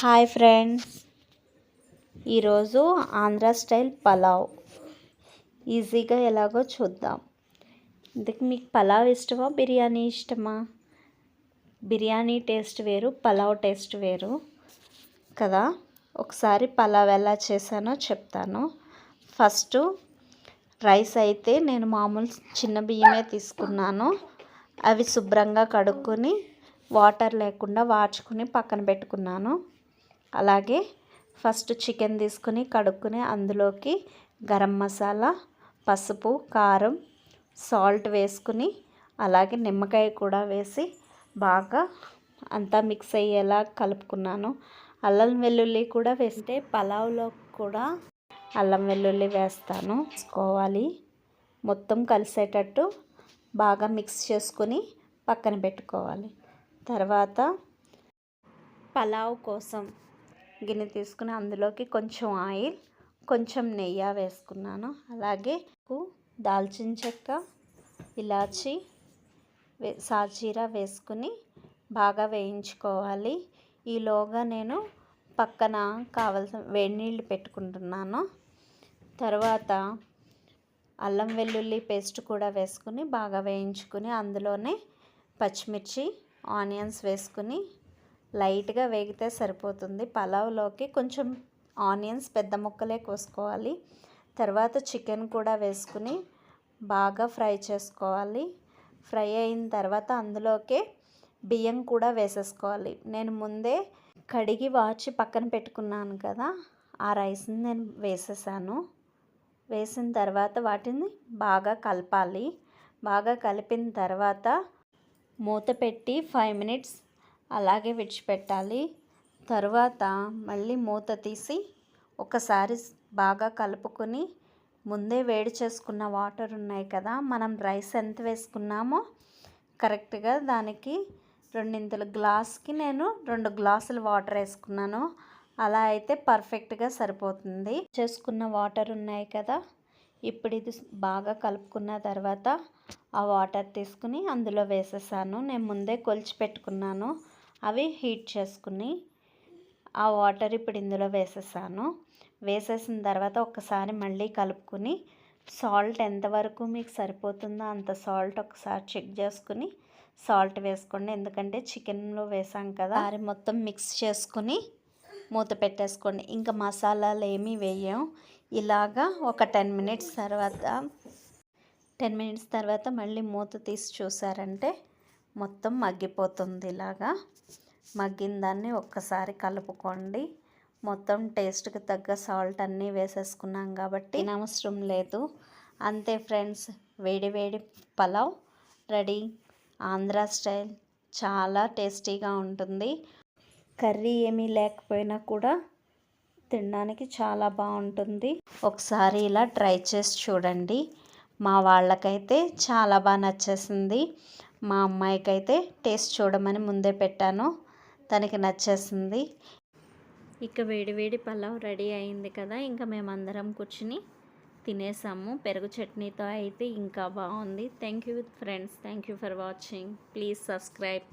Hi friends, ఈరోజు Andhra style pulao ఈజీగా ఎలాగో చూద్దాం. ఇందుకు మీకు పలావ్ ఇష్టమా, బిర్యానీ ఇష్టమా? బిర్యానీ టేస్ట్ వేరు, పలావ్ టేస్ట్ వేరు కదా. ఒకసారి పలావ్ ఎలా చేశానో చెప్తాను. ఫస్ట్ రైస్ అయితే నేను మామూలు చిన్న బియ్యమే తీసుకున్నాను. అవి శుభ్రంగా కడుక్కొని వాటర్ లేకుండా వార్చుకుని పక్కన పెట్టుకున్నాను. అలాగే ఫస్ట్ చికెన్ తీసుకుని కడుక్కుని అందులోకి గరం మసాలా, పసుపు, కారం, సాల్ట్ వేసుకుని అలాగే నిమ్మకాయ కూడా వేసి బాగా అంతా మిక్స్ అయ్యేలా కలుపుకున్నాను. అల్లం వెల్లుల్లి కూడా వేస్తే పలావ్లో కూడా అల్లం వెల్లుల్లి వేసుకోవాలి. మొత్తం కలిసేటట్టు బాగా మిక్స్ చేసుకుని పక్కన పెట్టుకోవాలి. తర్వాత పలావ్ కోసం గిన్నె తీసుకుని అందులోకి కొంచెం ఆయిల్, కొంచెం నెయ్యి వేసుకున్నాను. అలాగే దాల్చిన చెక్క, ఇలాచి, సాజీరా వేసుకుని బాగా వేయించుకోవాలి. ఈలోగా నేను పక్కన కావాల్సిన వేడి నీళ్ళు పెట్టుకుంటున్నాను. తర్వాత అల్లం వెల్లుల్లి పేస్ట్ కూడా వేసుకుని బాగా వేయించుకుని అందులోనే పచ్చిమిర్చి, ఆనియన్స్ వేసుకుని లైట్గా వేగితే సరిపోతుంది. పలావ్లోకి కొంచెం ఆనియన్స్ పెద్ద ముక్కలే కోసుకోవాలి. తర్వాత చికెన్ కూడా వేసుకుని బాగా ఫ్రై చేసుకోవాలి. ఫ్రై అయిన తర్వాత అందులోకే బియ్యం కూడా వేసేసుకోవాలి. నేను ముందే కడిగి వాచి పక్కన పెట్టుకున్నాను కదా, ఆ రైస్ని నేను వేసేసాను. వేసిన తర్వాత వాటిని బాగా కలపాలి. బాగా కలిపిన తర్వాత మూత పెట్టి 5 మినిట్స్ అలాగే విడిచిపెట్టాలి. తర్వాత మళ్ళీ మూత తీసి ఒకసారి బాగా కలుపుకొని ముందే వేడి చేసుకున్న వాటర్ ఉన్నాయి కదా, మనం రైస్ ఎంత వేసుకున్నామో కరెక్ట్గా దానికి రెండింతల గ్లాస్కి నేను 2 గ్లాసులు వాటర్ వేసుకున్నాను. అలా అయితే పర్ఫెక్ట్గా సరిపోతుంది. చేసుకున్న వాటర్ ఉన్నాయి కదా, ఇప్పుడు ఇది బాగా కలుపుకున్న తర్వాత ఆ వాటర్ తీసుకుని అందులో వేసేసాను. నేను ముందే కొలిచి పెట్టుకున్నాను. అవి హీట్ చేసుకుని ఆ వాటర్ ఇప్పుడు ఇందులో వేసేసాను. వేసేసిన తర్వాత ఒకసారి మళ్ళీ కలుపుకుని సాల్ట్ ఎంతవరకు మీకు సరిపోతుందో అంత సాల్ట్ ఒకసారి చెక్ చేసుకుని సాల్ట్ వేసుకోండి. ఎందుకంటే చికెన్లో వేసాం కదా, అది మొత్తం మిక్స్ చేసుకుని మూత పెట్టేసుకోండి. ఇంకా మసాలాలు ఏమీ వేయం. ఇలాగా ఒక 10 మినిట్స్ తర్వాత మళ్ళీ మూత తీసి చూసారంటే మొత్తం మగ్గిపోతుంది. ఇలాగా మగ్గిన దాన్ని ఒక్కసారి కలుపుకోండి. మొత్తం టేస్ట్కి తగ్గ సాల్ట్ అన్నీ వేసేసుకున్నాం కాబట్టి అవసరం లేదు. అంతే ఫ్రెండ్స్, వేడి వేడి పలావ్ రెడీ. ఆంధ్ర స్టైల్ చాలా టేస్టీగా ఉంటుంది. కర్రీ ఏమీ లేకపోయినా కూడా తినడానికి చాలా బాగుంటుంది. ఒకసారి ఇలా ట్రై చేసి చూడండి. మా వాళ్ళకైతే చాలా బాగా నచ్చేసింది. మా అమ్మాయికైతే టేస్ట్ చూడమని ముందే పెట్టాను, తనకి నచ్చేసింది. ఇక వేడి వేడి పలావ్ రెడీ అయింది కదా, ఇంకా మేమందరం కూర్చుని తినేసాము. పెరుగు చట్నీతో అయితే ఇంకా బాగుంది. Thank you friends, thank you for watching. Please subscribe.